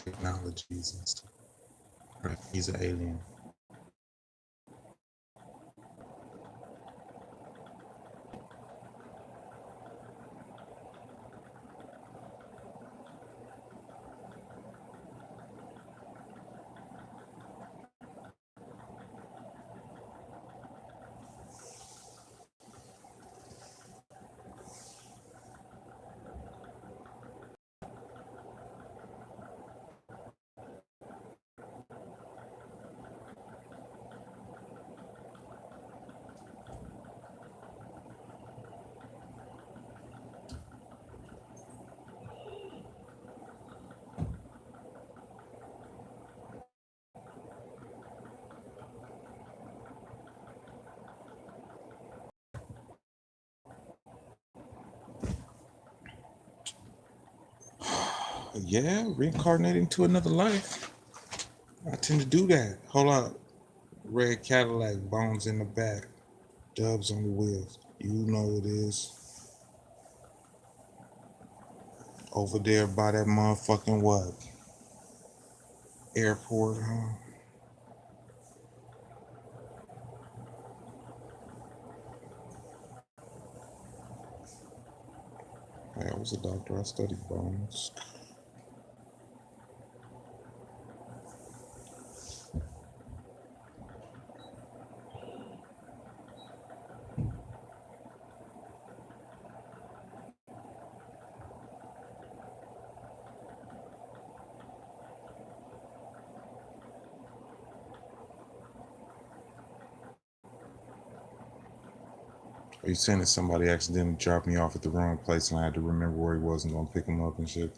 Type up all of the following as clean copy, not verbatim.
technologies and stuff. Right? He's an alien. Yeah, reincarnating to another life. I tend to do that. Hold up. Red Cadillac, bones in the back, dubs on the wheels. You know it is. Over there by that motherfucking what? Airport, huh? Hey, I was a doctor. I studied bones. Are you saying that somebody accidentally dropped me off at the wrong place and I had to remember where he was and go pick him up and shit?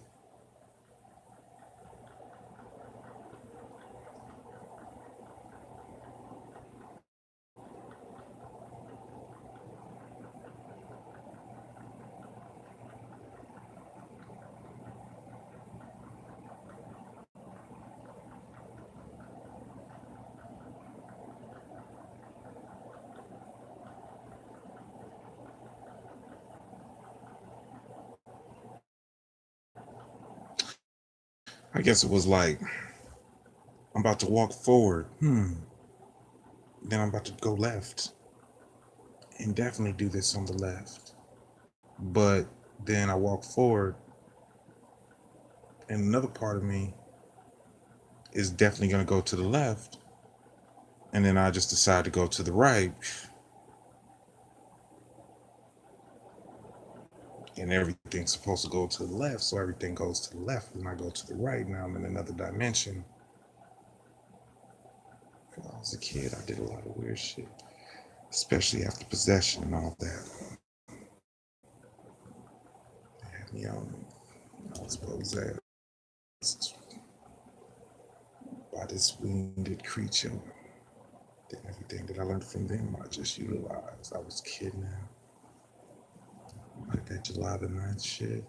I guess it was like, I'm about to walk forward. Then I'm about to go left. And definitely do this on the left. But then I walk forward, and another part of me is definitely going to go to the left. And then I just decide to go to the right. And everything's supposed to go to the left. So everything goes to the left. And I go to the right. Now I'm in another dimension. When I was a kid, I did a lot of weird shit, especially after possession and all that. They had me on, I was possessed by this winged creature. Then everything that I learned from them, I just utilized. I was kidnapped. Like that July the 9th shit.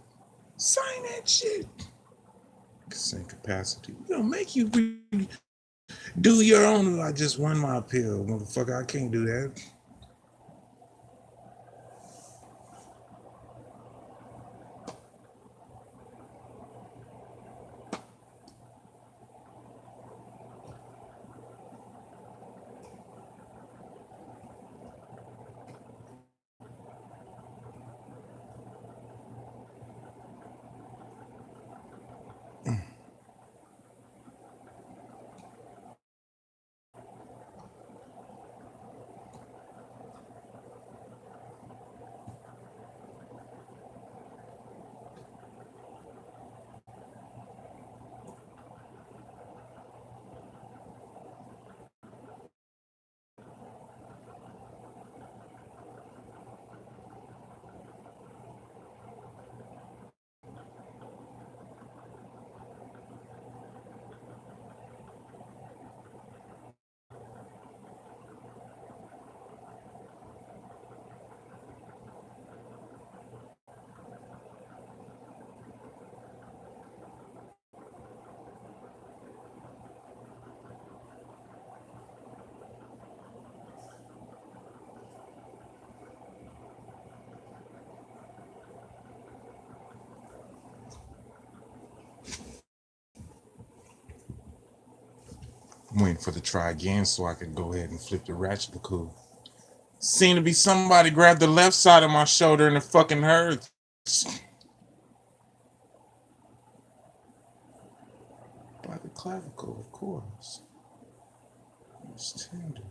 Sign that shit. Same capacity. We don't make you do your own. I just won my appeal. Motherfucker, I can't do that. I'm waiting for the try again so I can go ahead and flip the ratchet to cool. Seemed to be somebody grabbed the left side of my shoulder and it fucking hurts. By the clavicle, of course. It's tender.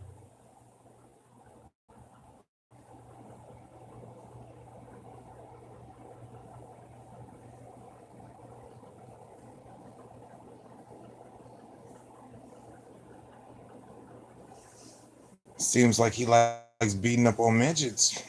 Seems like he likes beating up on midgets.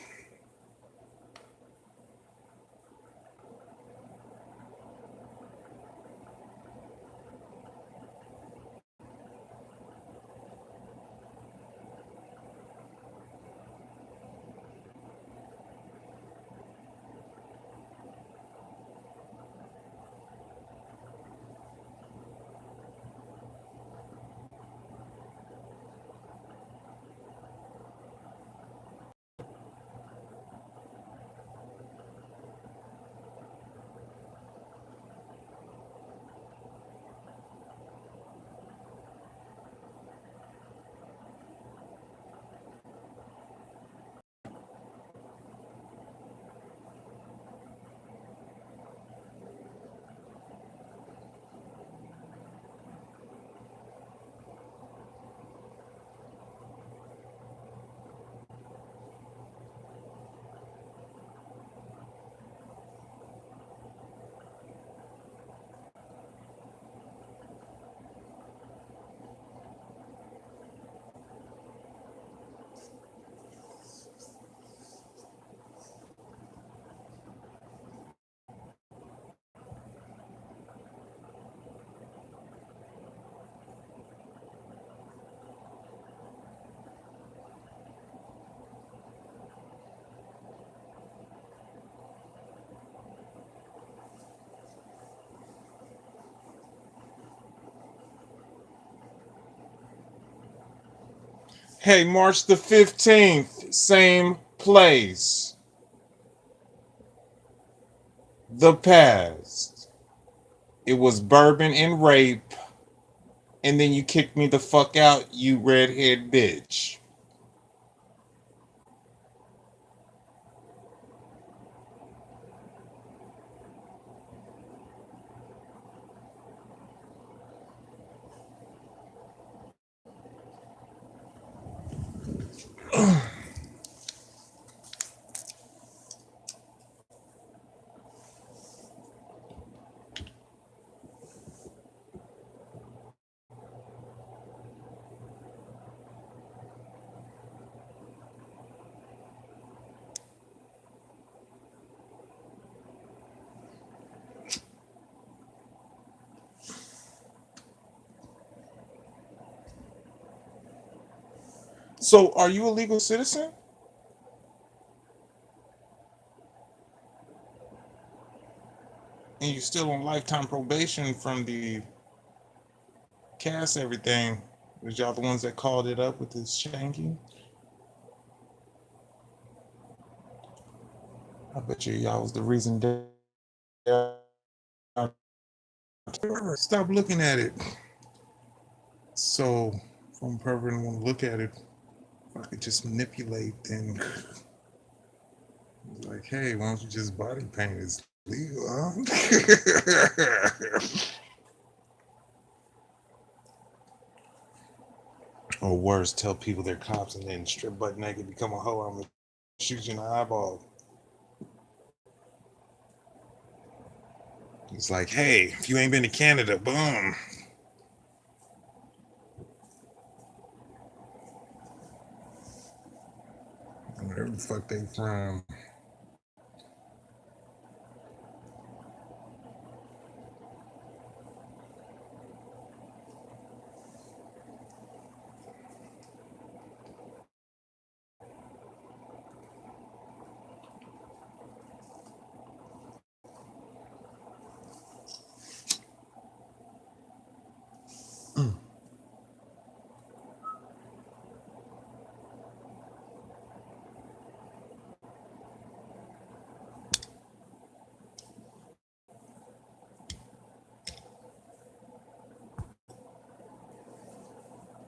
Hey, March the 15th, same place. The past. It was bourbon and rape, and then you kicked me the fuck out, you redhead bitch. So, are you a legal citizen? And you're still on lifetime probation from the cast everything? Was y'all the ones that called it up with this shanking? I bet you y'all was the reason they stop looking at it. So, if I'm pervert and want to look at it, if I could just manipulate, then like, hey, why don't you just body paint? It's legal, huh? Or worse, tell people they're cops and then strip butt naked, become a hoe. I'm gonna shoot you in the eyeball. It's like, hey, if you ain't been to Canada, boom. Wherever the fuck they from.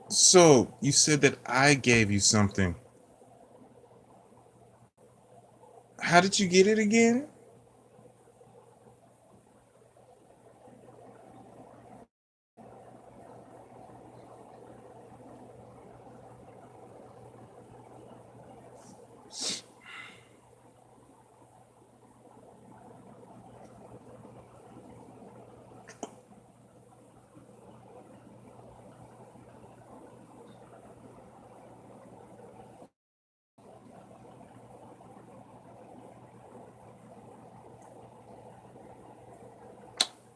So you said that I gave you something. How did you get it again?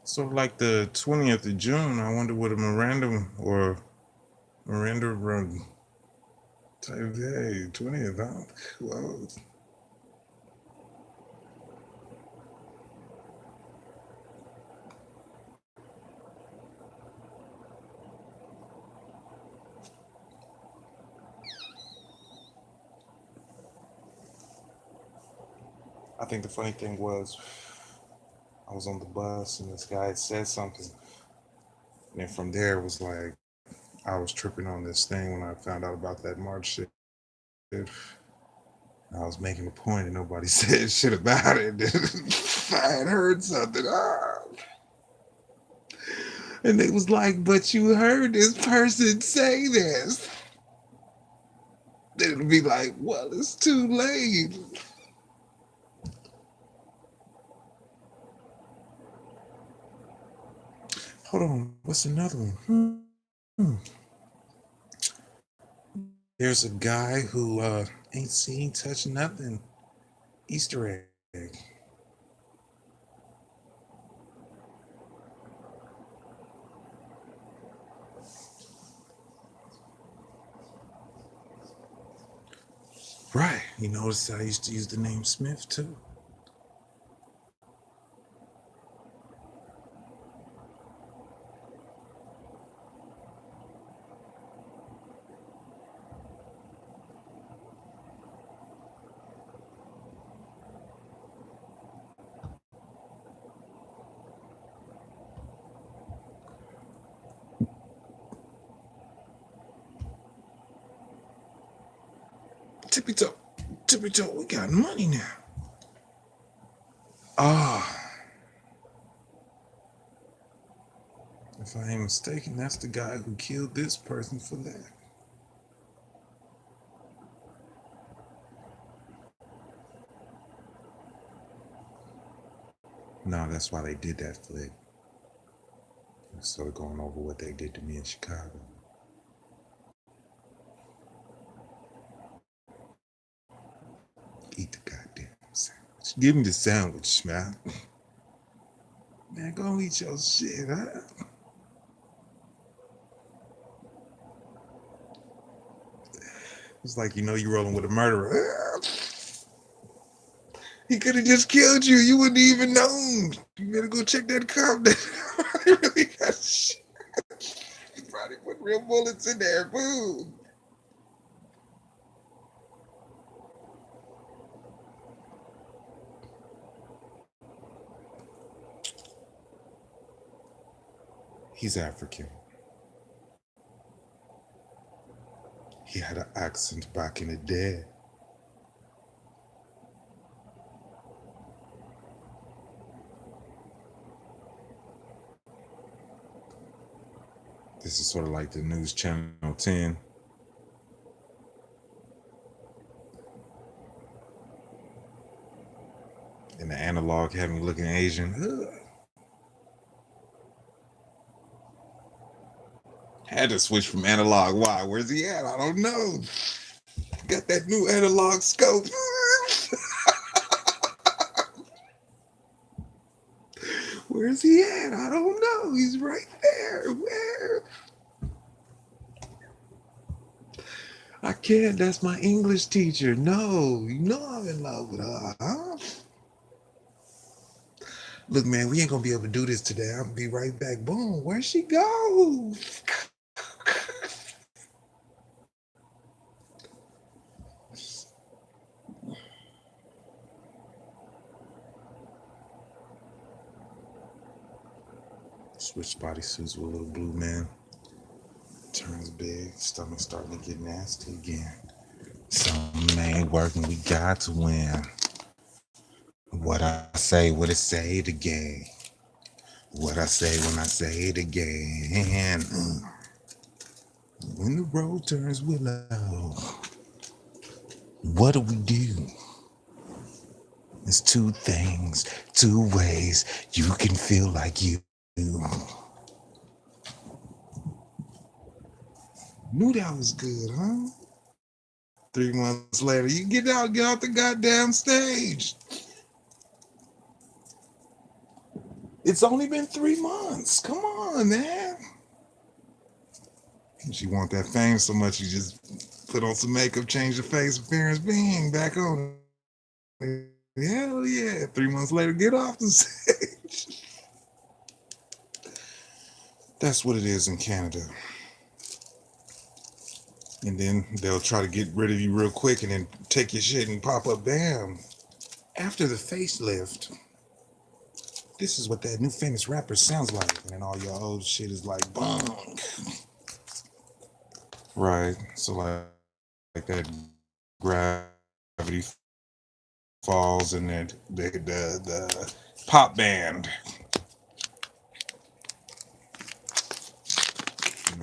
Sort of like the 20th of June. I wonder what a Miranda run type day. 20th, huh? Well, I think the funny thing was I was on the bus and this guy had said something. And then from there it was like I was tripping on this thing when I found out about that March shit. I was making a point and nobody said shit about it. I had heard something. And it was like, but you heard this person say this. Then it'll be like, well, it's too late. Hold on, what's another one? Hmm. There's a guy who ain't seen, touch nothing. Easter egg. Right. You notice I used to use the name Smith too. Tippy toe. Tippy toe. We got money now. Ah, if I ain't mistaken, that's the guy who killed this person for that. No, that's why they did that flick. Sort of going over what they did to me in Chicago. Eat the goddamn sandwich. Give me the sandwich, man. Man, go eat your shit, huh? It's like you know you're rolling with a murderer. He could have just killed you. You wouldn't even known. You better go check that cop. He really got shit. He probably put real bullets in there. Boom. He's African. He had an accent back in the day. This is sort of like the news channel 10. And the analog had me looking Asian. Ugh. Had to switch from analog. Why? Where's he at? I don't know. Got that new analog scope. Where's he at? I don't know. He's right there. Where? I can't. That's my English teacher. No, you know I'm in love with her. Huh? Look, man, we ain't gonna be able to do this today. I'll be right back. Boom. Where'd she go? Switch bodysuits with a little blue man. turns big, stomach starting to get nasty again. Something ain't working, we got to win. What I say, what it say the game. What I say when I say it again. When the road turns willow, what do? There's two things, two ways you can feel like you. Knew that was good, huh? 3 months later, you get out the goddamn stage. It's only been 3 months. Come on, man. She want that fame so much, you just put on some makeup, change your face appearance, bing, back on. Hell yeah. 3 months later, get off the stage. That's what it is in Canada. And then they'll try to get rid of you real quick and then take your shit and pop up, bam. After the facelift, this is what that new famous rapper sounds like. And then all your old shit is like, bong. Right. So like that Gravity Falls and then the pop band.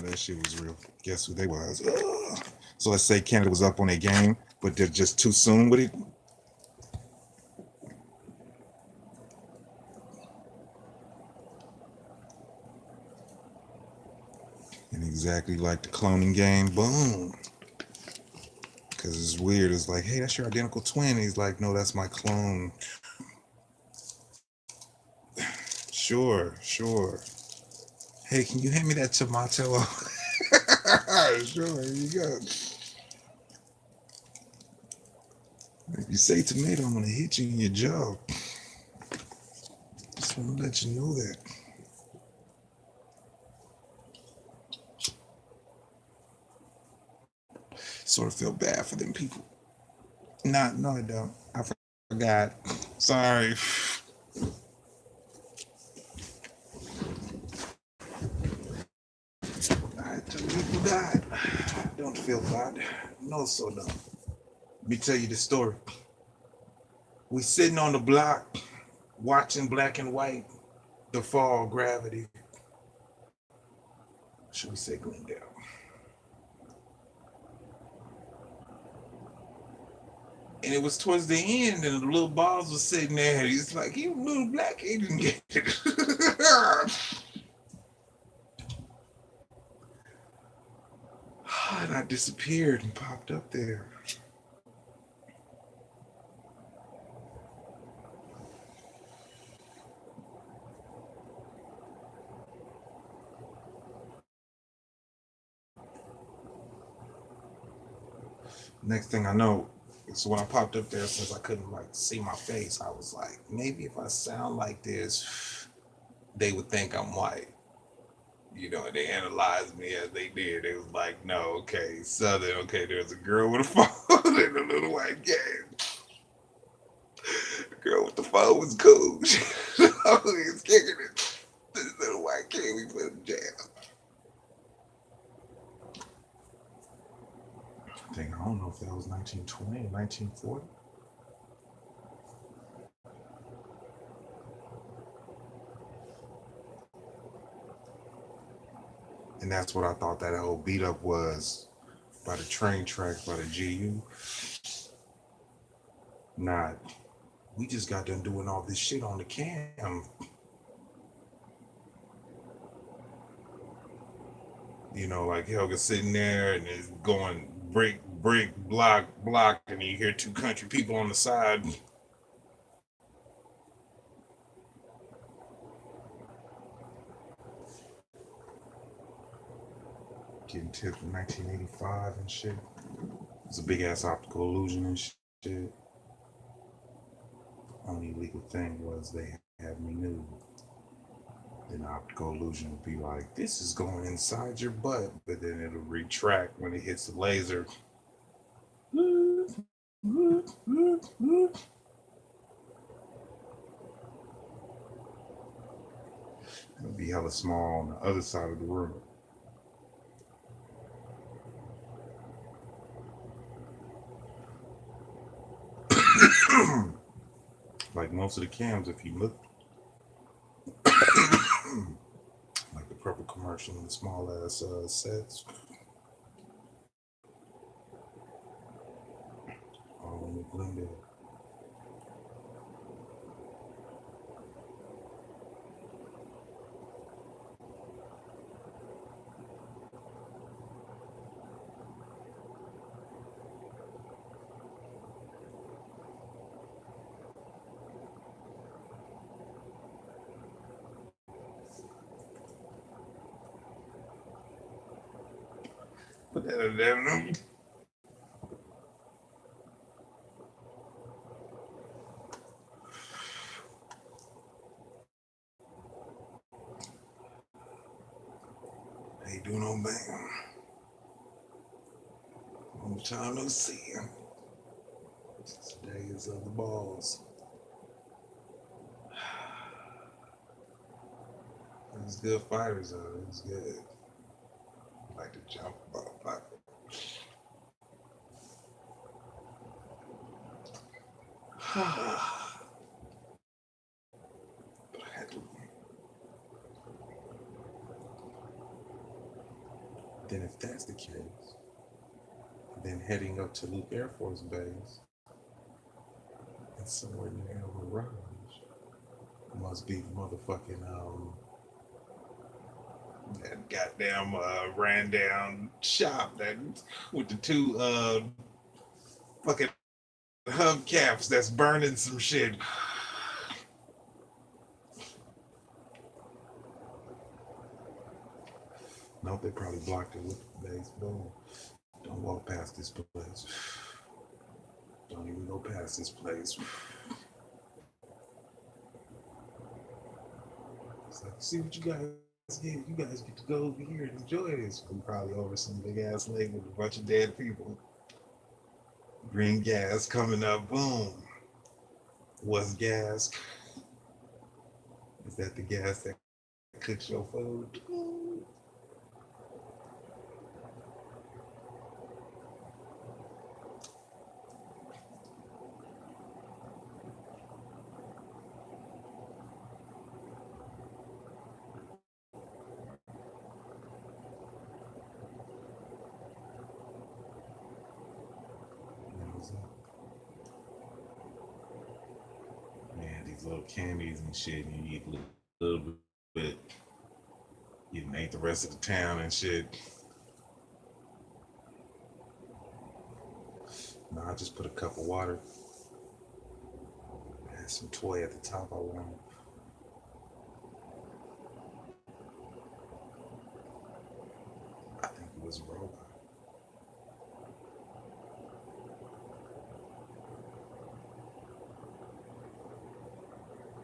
That shit was real. Guess who they was? Ugh. So let's say Canada was up on their game, but they're just too soon with it. And exactly like the cloning game, boom. Because it's weird. It's like, hey, that's your identical twin. He's like, no, that's my clone. Sure. Hey, can you hand me that tomato? Sure, here you go. If you say tomato, I'm gonna hit you in your jaw. Just want to let you know that. Sort of feel bad for them people. No, I don't. I forgot. Sorry. I totally forgot. Don't feel bad. No, so no. Let me tell you the story. We sitting on the block watching Black and White, The Fall, Gravity. Should we say Glendale? And it was towards the end, and the little balls was sitting there. And he's like, "You little black, he didn't get it." And I disappeared and popped up there. Next thing I know, so when I popped up there, since I couldn't like see my face, I was like, maybe if I sound like this, they would think I'm white. You know, they analyzed me as they did. They was like, no, okay, Southern, okay, there's a girl with a phone and a little white kid. The girl with the phone was cool. She was kicking it. This little white kid we put in jail. I don't know if that was 1920 or 1940. And that's what I thought that whole beat up was by the train tracks by the GU. Not, we just got done doing all this shit on the cam. You know, like Helga sitting there and is going break, block, and you hear two country people on the side. Getting tipped in 1985 and shit. It's a big ass optical illusion and shit. Only illegal thing was they had me nude. Then optical illusion would be like, this is going inside your butt, but then it'll retract when it hits the laser. It'll be hella small on the other side of the room. Like most of the cams, if you look, like the purple commercial and the small ass sets, all in the blended. Put that in there. How you doing, old man? Long time no see. Today is of the balls. He's good fighters, though. He's good. Like to jump about like. But I had to. Then, if that's the case, then heading up to Luke Air Force Base and somewhere near El Mirage must be the motherfucking that goddamn ran down shop that with the two fucking hubcaps that's burning some shit. No, they probably blocked it with the base. Boom. Don't walk past this place. Don't even go past this place. It's like, see what you guys get. You guys get to go over here and enjoy this. We probably over some big ass lake with a bunch of dead people. Green gas coming up. Boom. What's gas? Is that the gas that cooks your food? Man, these little candies and shit, and you eat a little bit, you ate the rest of the town and shit. No, I just put a cup of water. I had some toy at the top I wanted. I think it was a robot.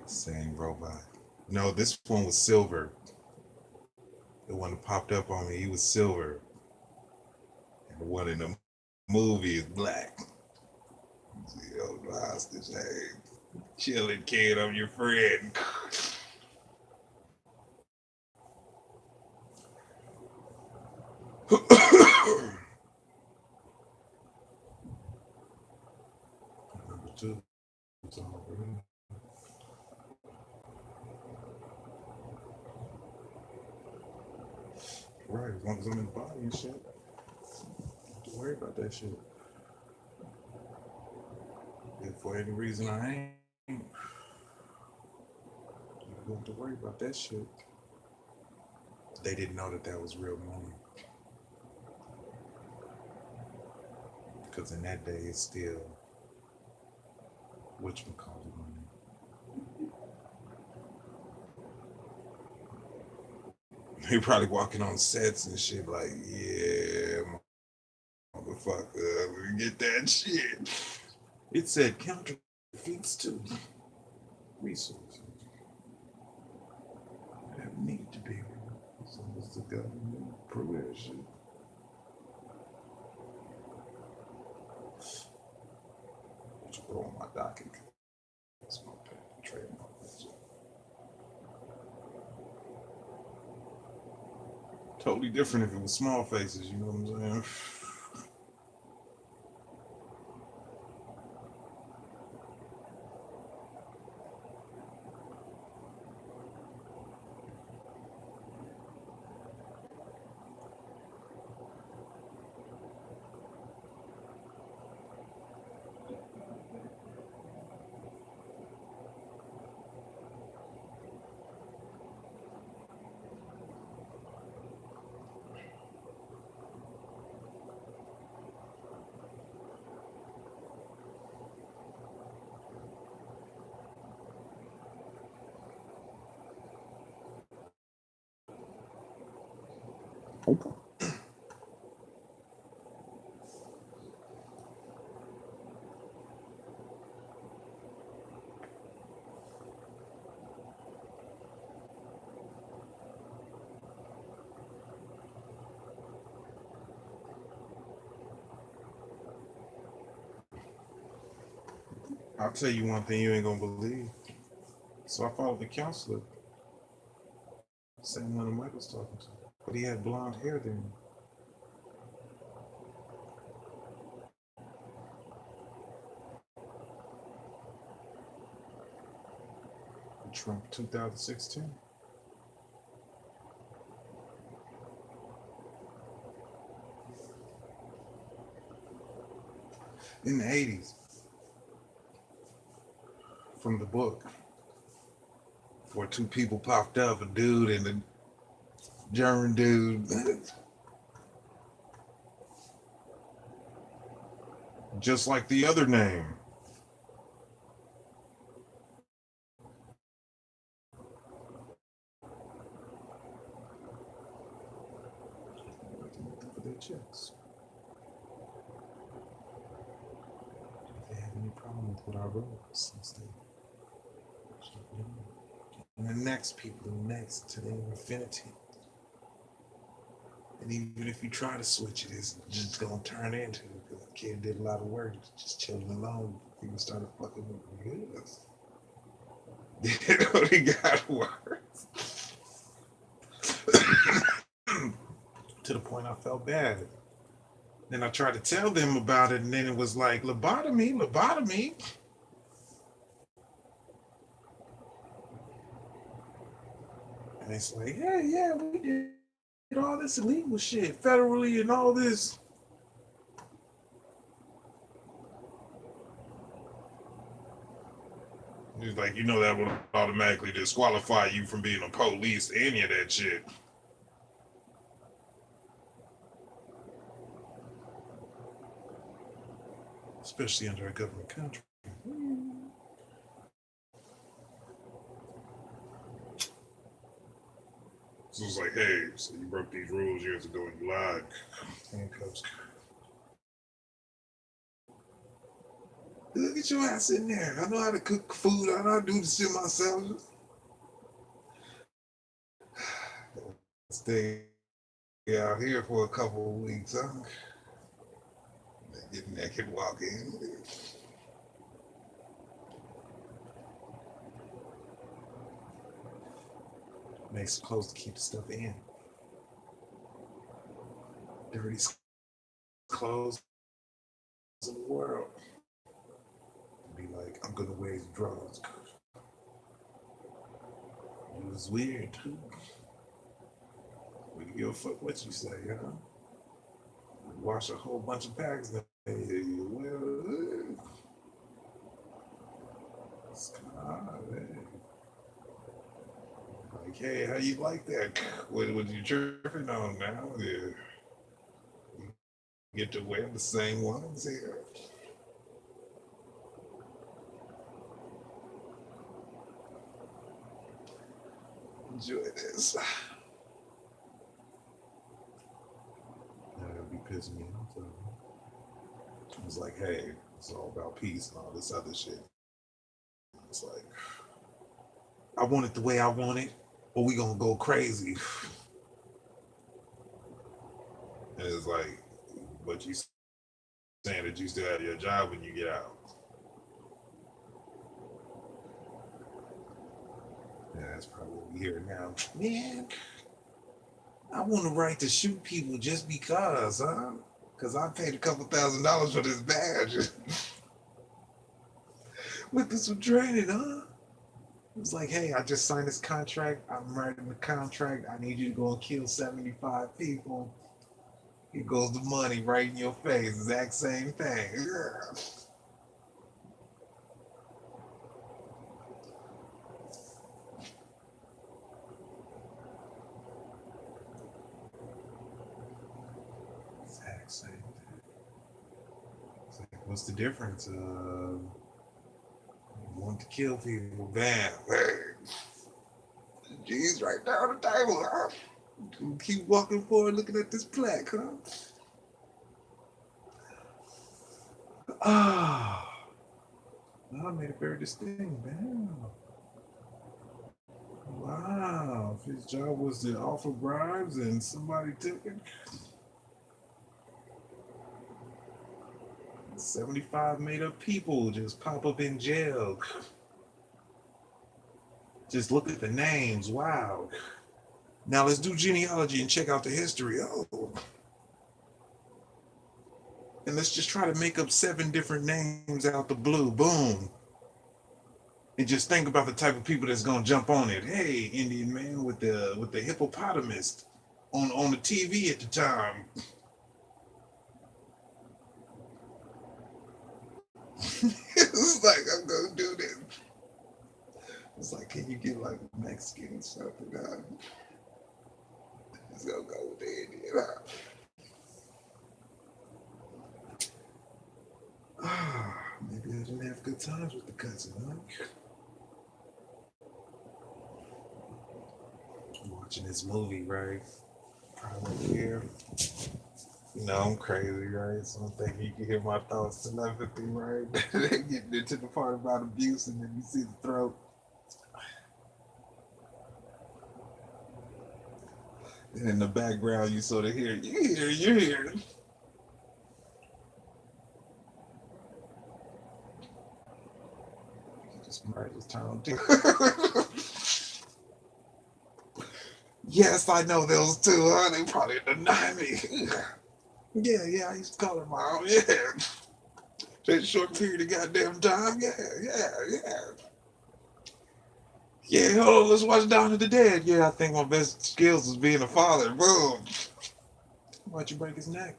Same robot. No, this one was silver. The one that popped up on me, he was silver. And the one in the movie is black. See, oh, the hostage, hey, chilling kid, I'm your friend. Number two. Right, as long as I'm in the body and shit. Don't worry about that shit. If for any reason I ain't, you don't have to worry about that shit. They didn't know that that was real money. Because in that day, it's still whatchamacallit money. They probably walking on sets and shit like, yeah, motherfucker, let me get that shit. It said counterfeits to resources that need to be. So it's the government prove that shit. What you put on my docket? That's my trademark. Totally different if it was small faces, you know what I'm saying? Okay. I'll tell you one thing you ain't gonna believe. So I followed the counselor, same one that Mike was talking to, but he had blonde hair then. Trump 2016. In the 80s, from the book, where two people popped up, a dude and a German dude, just like the other name. For their checks. If they have any problem with what I wrote, since they, and the next people, the next to their infinity. And even if you try to switch it, it's just gonna turn into, because the kid did a lot of work, just chilling alone. People started fucking with me. It only got worse. To the point I felt bad. Then I tried to tell them about it, and then it was like, lobotomy, lobotomy. And it's like, yeah, yeah, we did all this illegal shit federally and all this. He's like, you know, that would automatically disqualify you from being a police, any of that shit. Especially under a government country. So it's like, hey, so you broke these rules years ago and you lied. Handcuffs. Look at your ass in there. I know how to cook food. I know how to do the shit myself. Stay out here for a couple of weeks, huh? Get naked, walk in. Makes it close to keep the stuff in. Dirty clothes in the world. Be like, I'm gonna raise drugs. It was weird too. We give a fuck what you say, you know? Wash a whole bunch of bags. Well, it's kind of odd, man. Like, hey, how you like that? What you tripping on now? Yeah. You get to wear the same ones here. Enjoy this. That'll be pissing me off. It was like, hey, it's all about peace and all this other shit. It's like, I want it the way I want it, or we gonna go crazy. And it's like, but you saying that you still have your job when you get out. Yeah, that's probably what we hear now. Man, I want the right to shoot people just because, huh? Because I paid a couple $1,000s for this badge. With this was draining, huh? It was like, hey, I just signed this contract. I'm writing the contract. I need you to go and kill 75 people. Here goes the money right in your face. Exact same thing. Yeah. Exact same thing. It's like, what's the difference? Want to kill people. Bam. Hey. G's right there on the table, huh? Keep walking forward, looking at this plaque, huh? Ah, oh, I made it very distinct, man. Wow, if his job was to offer bribes and somebody took it, 75 made up people just pop up in jail. Just look at the names. Wow. Now let's do genealogy and check out the history. Oh, and let's just try to make up 7 different names out the blue. Boom. And just think about the type of people that's gonna jump on it. Hey, Indian man with the hippopotamus on the TV at the time. It's like I'm gonna do this. It's like, can you get like Mexican or something? Let's go with the Indian. Maybe I didn't have good times with the cousin, huh? I'm watching this movie, right? Probably here. You know, I'm crazy, right? So I'm thinking you can hear my thoughts telepathy, right? Getting into the part about abuse and then you see the throat. And in the background, you sort of hear, you hear. Just might just turn on. Yes, I know those two, huh? They probably deny me. Yeah, I used to call her mom. Yeah. That short period of goddamn time. Yeah. Yeah, hold on, let's watch Dawn of the Dead. Yeah, I think my best skills is being a father. Boom. Why'd you break his neck?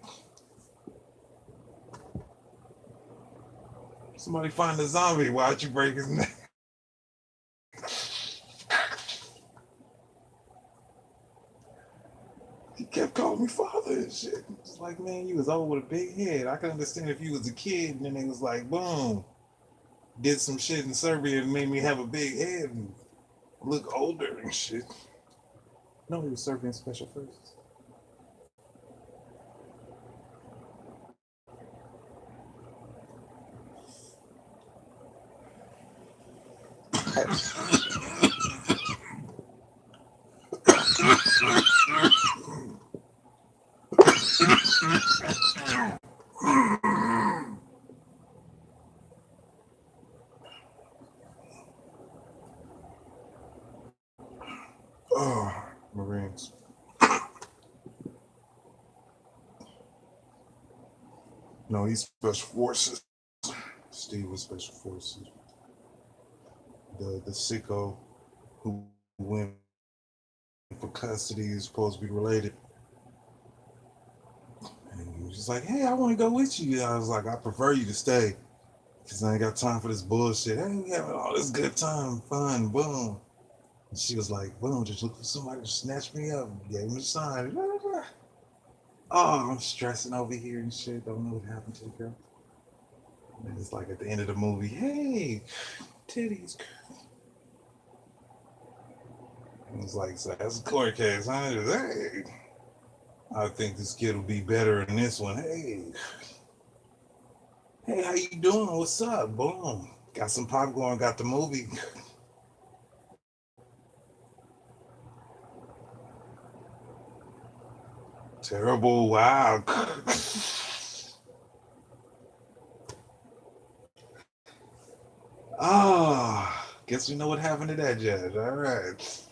Somebody find a zombie. Why'd you break his neck? He kept calling me father and shit. It's like, man, you was old with a big head. I can understand if you was a kid and then it was like, boom, did some shit in Serbia and made me have a big head and look older and shit. No, he was Serbian special forces. Oh, Marines. No, he's special forces. Steve was special forces. The sicko who went for custody is supposed to be related. And he was just like, hey, I want to go with you. I was like, I prefer you to stay because I ain't got time for this bullshit. Hey, we having all this good time, fun, boom. And she was like, boom, just look for somebody to snatch me up. Gave him a sign. Oh, I'm stressing over here and shit. Don't know what happened to the girl. And it's like at the end of the movie, hey, titties. And it's like, so that's a court case, huh? Hey, I think this kid will be better in this one. Hey, how you doing? What's up? Boom. Got some popcorn, got the movie. Terrible, wow. Guess we know what happened to that judge. All right.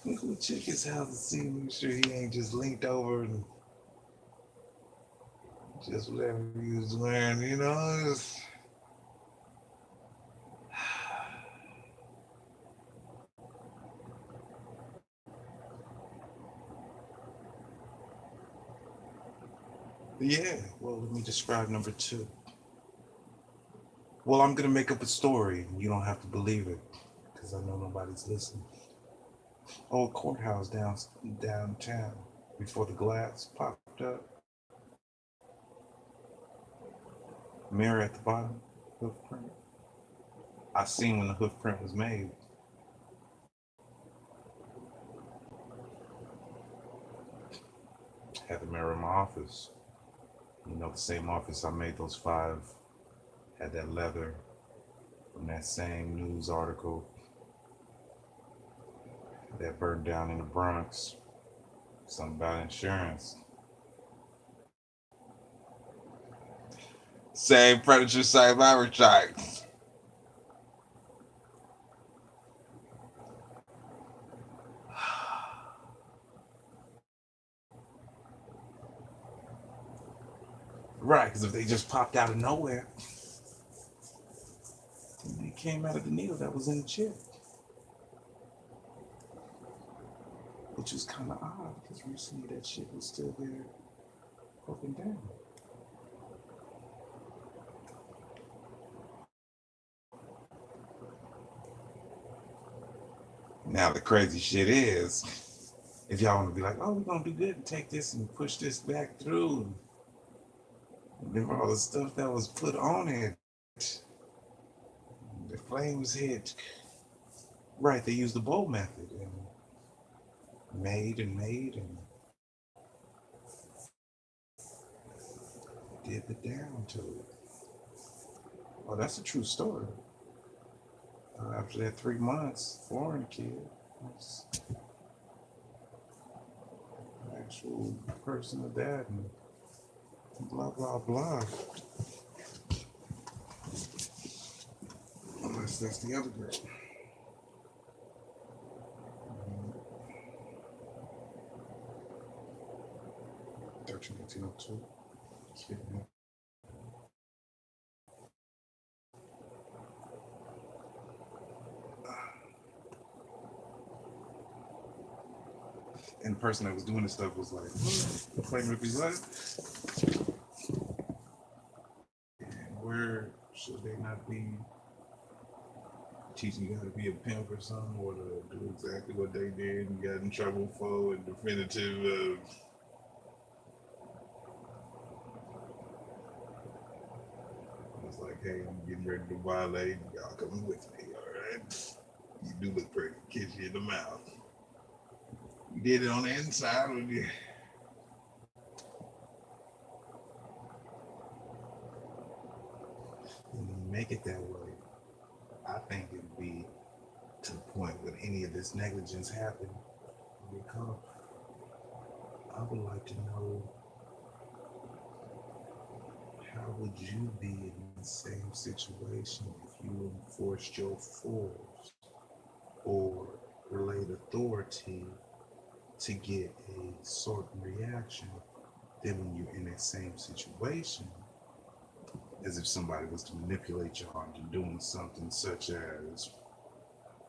We'll check his house and see, make sure he ain't just linked over and just whatever he was wearing, you know? Yeah, well, let me describe number 2. Well, I'm going to make up a story. You don't have to believe it because I know nobody's listening. Old courthouse downtown before the glass popped up. Mirror at the bottom, hoof print. I seen when the hoof print was made. Had the mirror in my office. You know, the same office I made those five had that leather from that same news article that burned down in the Bronx. Something about insurance. Same furniture site I retired. Right, because if they just popped out of nowhere, they came out of the needle that was in the chair. Which was kind of odd because recently that shit was still there poking down. Now the crazy shit is, if y'all want to be like, oh, we're gonna do good and take this and push this back through, remember all the stuff that was put on it. The flames hit. Right, they used the bowl method and made and did the down to it. Oh, that's a true story. After that 3 months, foreign kid, was an actual person of that, and blah blah blah. Unless that's the other girl. 13, 1802. And the person that was doing this stuff was like, claiming to be like, and where should they not be teaching you how to be a pimp or something, or to do exactly what they did and got in trouble for and definitive it's like, hey, I'm getting ready to violate, y'all coming with me, all right? You do look pretty, kiss you in the mouth. You did it on the inside, or you? When you make it that way, I think it'd be to the point when any of this negligence happened, because I would like to know, how would you be in the same situation if you enforced your force or relayed authority to get a certain reaction? Then when you're in that same situation, as if somebody was to manipulate y'all into doing something such as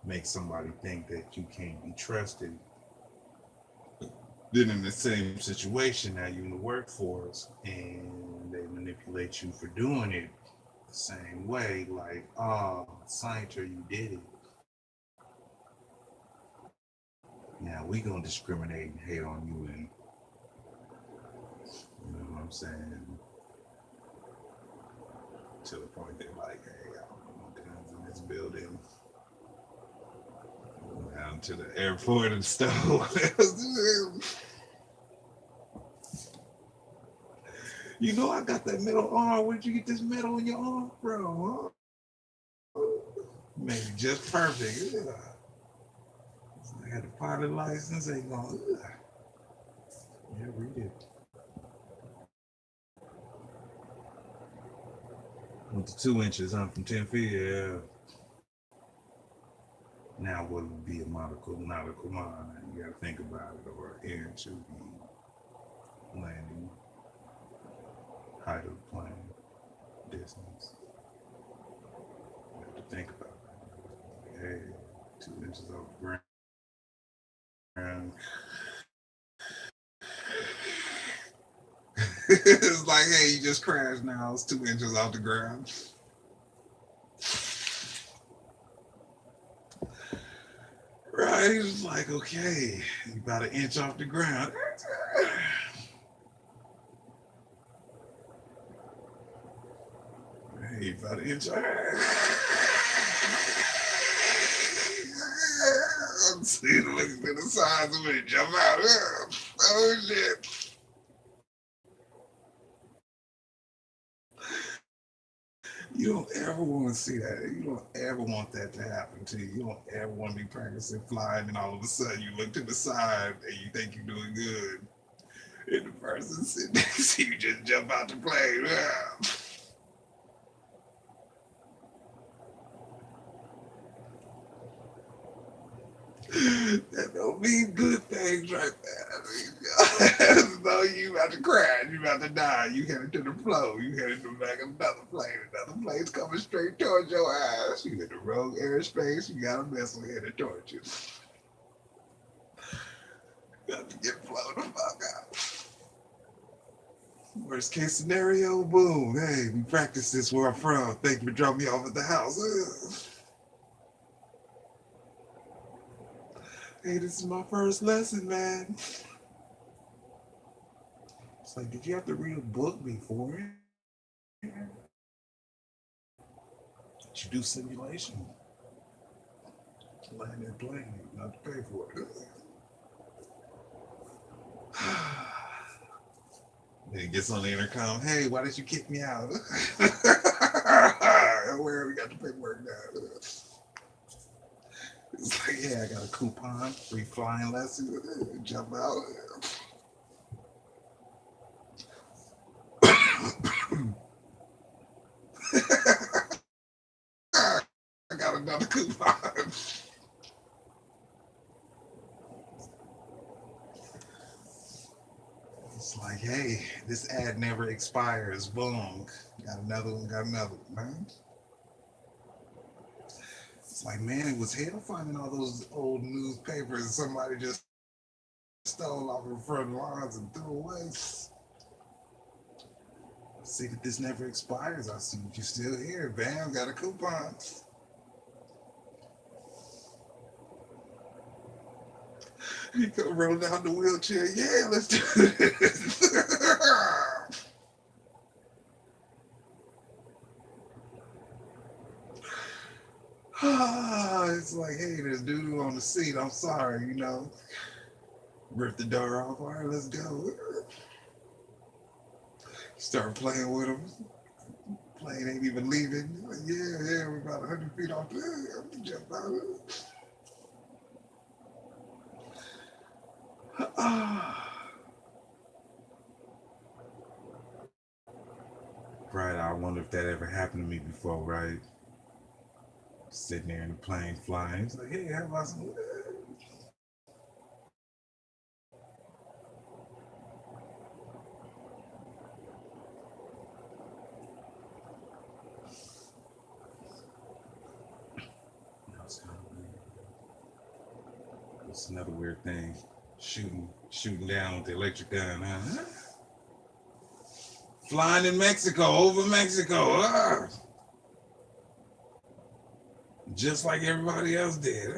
make somebody think that you can't be trusted. Then in the same situation, now you're in the workforce and they manipulate you for doing it the same way, like, oh, Scienter, you did it. Now we gonna discriminate and hate on you, and you know what I'm saying? To the point they're like, hey, I don't want guns in this building. Down to the airport and stuff. You know, I got that metal arm. Where'd you get this metal in your arm from? Huh? Maybe just perfect. Ugh. I had a pilot license. Ain't going. Yeah, read it. Went to 2 inches, huh? From 10 feet. Yeah. Now, what would be a nautical mile? You got to think about it, or an inch would be landing height of the plane, distance. You have to think about it. Hey, 2 inches off the ground. It's like, hey, you just crashed now. It's 2 inches off the ground. Right? It's like, okay, you about 1 inch off the ground. Hey, about 1 inch. I'm seeing looking to the sides of it, jump out. Oh shit. You don't ever want to see that. You don't ever want that to happen to you. You don't ever want to be practicing flying and all of a sudden you look to the side and you think you're doing good. And the person sitting next to you just jump out the plane. That don't mean good things right there. I mean, no, you about to crash, you about to die, you headed to the floor, you headed to the back of another plane's coming straight towards your ass. You in the wrong airspace, you got a missile headed towards you. Got to get blown the fuck out. Worst case scenario, boom. Hey, we practice this where I'm from. Thank you for dropping me off at the house. Hey, this is my first lesson, man. It's like, did you have to read a book before it? Did you do simulation? To land that plane, not to pay for it. Then he gets on the intercom. Hey, why did you kick me out? Where we got the paperwork now? It's like, yeah, I got a coupon, free flying lesson. Jump out. I got another coupon. It's like, hey, this ad never expires. Boom. Got another one, man. It's like, man, it was hell finding all those old newspapers somebody just stole off in front of the lines and threw away. See that this never expires. I see that you're still here. Bam, got a coupon. You could roll down the wheelchair. Yeah, let's do this. It's like, hey, there's doo-doo on the seat. I'm sorry, Rip the door off. All right, let's go. Start playing with him. Plane ain't even leaving. Like, yeah, we're about 100 feet off there. I'm jump out of it. Right, I wonder if that ever happened to me before, right? Sitting there in the plane flying. It's like, hey, how about some? It's kind of weird. It's another weird thing. Shooting down with the electric gun, huh? Flying in Mexico, over Mexico. Just like everybody else did.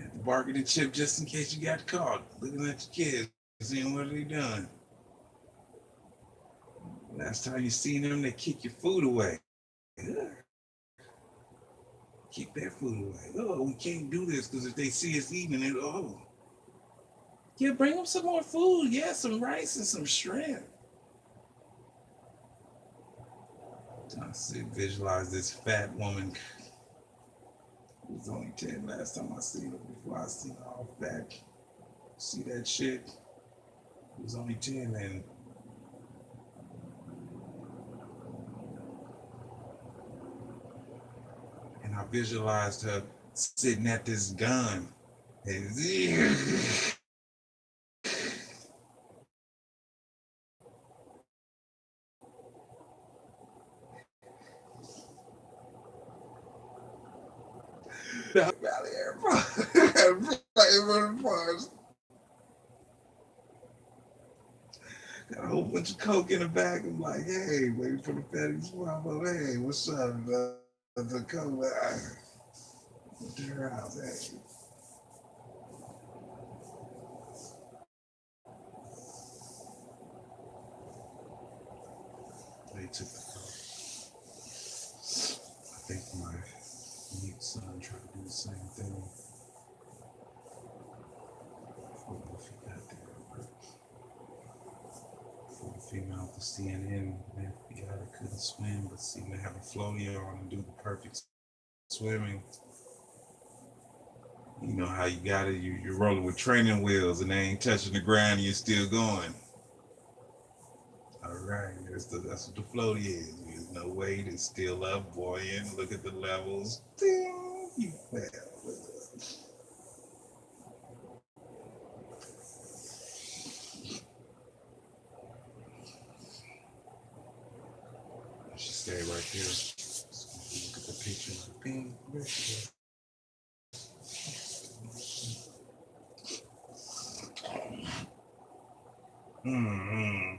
At the bargaining chip just in case you got caught. Looking at your kids, seeing what they done. Last time you seen them, they kick your food away. Keep that food away. Oh, we can't do this because if they see us eating it, yeah, bring them some more food. Yeah, some rice and some shrimp. I see, visualize this fat woman. It was only 10 last time I seen her. Before I seen her all fat. See that shit? It was only 10 and I visualized her sitting at this gun. And Valley Airport. Got a whole bunch of coke in the back. I'm like, hey, waiting for the fatty swap. Hey, what's up? The coke. To her house. Hey. They took the coke. I think my mute son tried to do the same thing. Before he got there, but before the female CNN, man, for y'all that couldn't swim, but seem to have a floaty on and do the perfect swimming. You know how you got it, you're rolling with training wheels and they ain't touching the ground and you're still going. All right, that's what the floaty is. There's no weight, it's still up, buoyant. Look at the levels. Ding, you fell. She stay right there. Look at the picture. Bing, mm-hmm.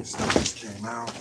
Stuff just came out.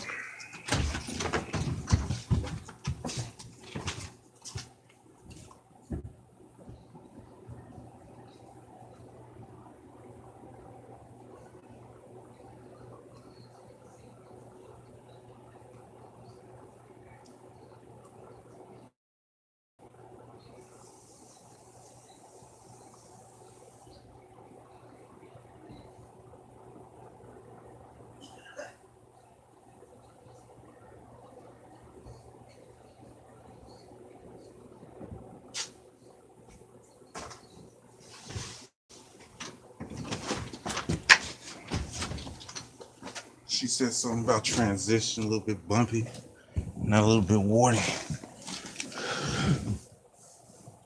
She said something about transition, a little bit bumpy, not a little bit warty.